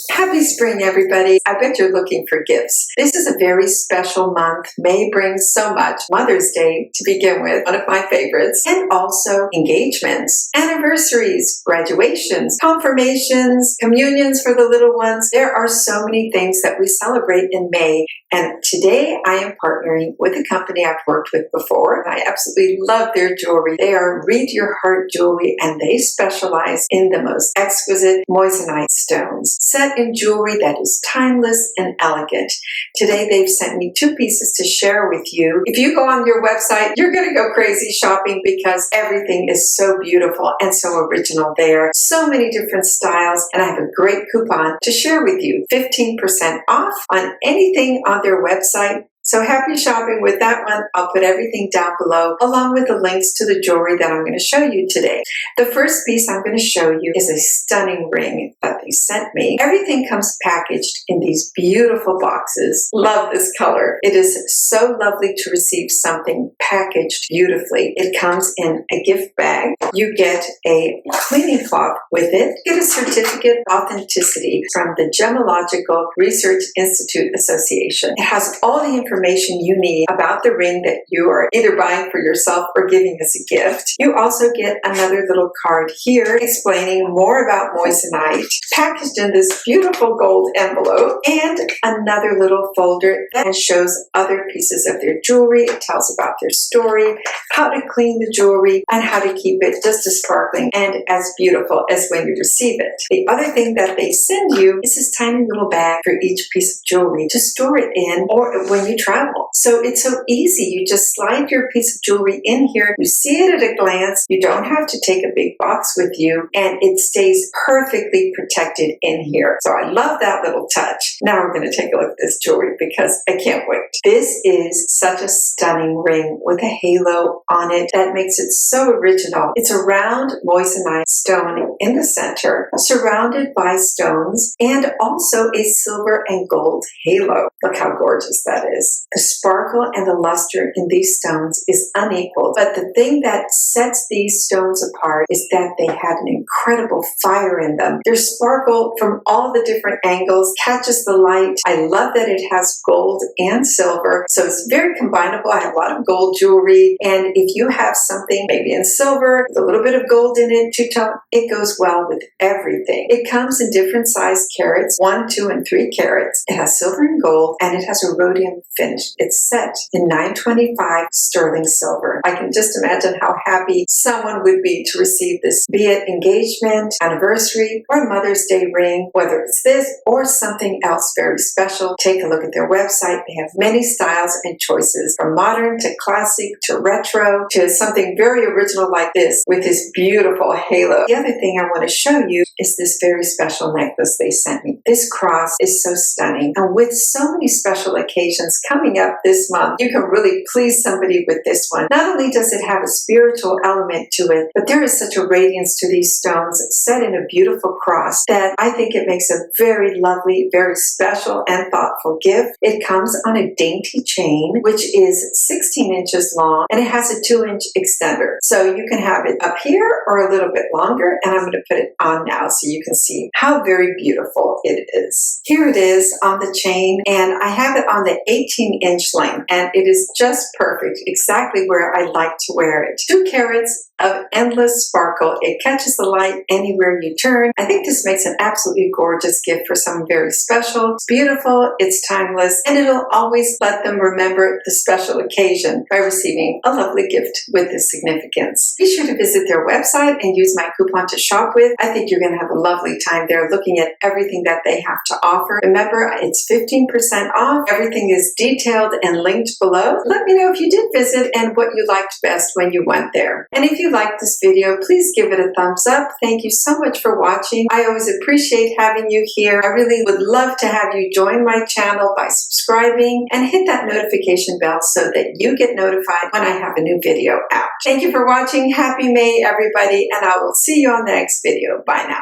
Happy spring, everybody. I bet you're looking for gifts. This is a very special month. May brings so much. Mother's Day, to begin with, one of my favorites, and also engagements, anniversaries, graduations, confirmations, communions for the little ones. There are so many things that we celebrate in May, and today I am partnering with a company I've worked with before. I absolutely love their jewelry. They are Read Your Heart Jewelry, and they specialize in the most exquisite Moissanite stones, set in jewelry that is timeless and elegant. Today they've sent me 2 pieces to share with you. If you go on your website, you're going to go crazy shopping because everything is so beautiful and so original there. So many different styles, and I have a great coupon to share with you. 15% off on anything on their website. So happy shopping with that one. I'll put everything down below along with the links to the jewelry that I'm going to show you today. The first piece I'm going to show you is a stunning ring that they sent me. Everything comes packaged in these beautiful boxes. Love this color. It is so lovely to receive something packaged beautifully. It comes in a gift bag. You get a cleaning cloth with it. Get a certificate of authenticity from the Gemological Research Institute Association. It has all the information you need about the ring that you are either buying for yourself or giving as a gift. You also get another little card here explaining more about Moissanite, packaged in this beautiful gold envelope, and another little folder that shows other pieces of their jewelry. It tells about their story, how to clean the jewelry, and how to keep it just as sparkling and as beautiful as when you receive it. The other thing that they send you is this tiny little bag for each piece of jewelry to store it in, or when you travel. So it's so easy. You just slide your piece of jewelry in here. You see it at a glance. You don't have to take a big box with you, and it stays perfectly protected in here. So I love that little touch. Now we're going to take a look at this jewelry because I can't wait. This is such a stunning ring with a halo on it that makes it so original. It's a round moissanite stone in the center, surrounded by stones, and also a silver and gold halo. Look how gorgeous that is. The sparkle and the luster in these stones is unequaled, but the thing that sets these stones apart is that they have an incredible fire in them. Their sparkle from all the different angles catches the light. I love that it has gold and silver, so it's very combinable. I have a lot of gold jewelry, and if you have something maybe in silver with a little bit of gold in it, two-tone, it goes well with everything. It comes in different size carats, 1, 2, and 3 carats. It has silver and gold, and it has a rhodium finish. It's set in 925 sterling silver. I can just imagine how happy someone would be to receive this, be it engagement, anniversary, or Mother's Day ring, whether it's this or something else very special. Take a look at their website. They have many styles and choices, from modern to classic to retro to something very original like this with this beautiful halo. The other thing I want to show you is this very special necklace they sent me. This cross is so stunning, and with so many special occasions coming up this month, you can really please somebody with this one. Not only does it have a spiritual element to it, but there is such a radiance to these stones set in a beautiful cross that I think it makes a very lovely, very special and thoughtful gift. It comes on a dainty chain, which is 16 inches long, and it has a 2-inch extender. So you can have it up here or a little bit longer, and I'm going to put it on now so you can see how very beautiful it is. Here it is on the chain, and I have it on the 18-inch length, and it is just perfect, exactly where I like to wear it. 2 carats of endless sparkle. It catches the light anywhere you turn. I think this makes an absolutely gorgeous gift for someone very special. It's beautiful, it's timeless, and it'll always let them remember the special occasion by receiving a lovely gift with this significance. Be sure to visit their website and use my coupon to shop with. I think you're going to have a lovely time there looking at everything that they have to offer. Remember, it's 15% off. Everything is detailed and linked below. Let me know if you did visit and what you liked best when you went there. And if you liked this video, please give it a thumbs up. Thank you so much for watching. I always appreciate having you here. I really would love to have you join my channel by subscribing and hit that notification bell so that you get notified when I have a new video out. Thank you for watching. Happy May, everybody, and I will see you on the next video. Bye now.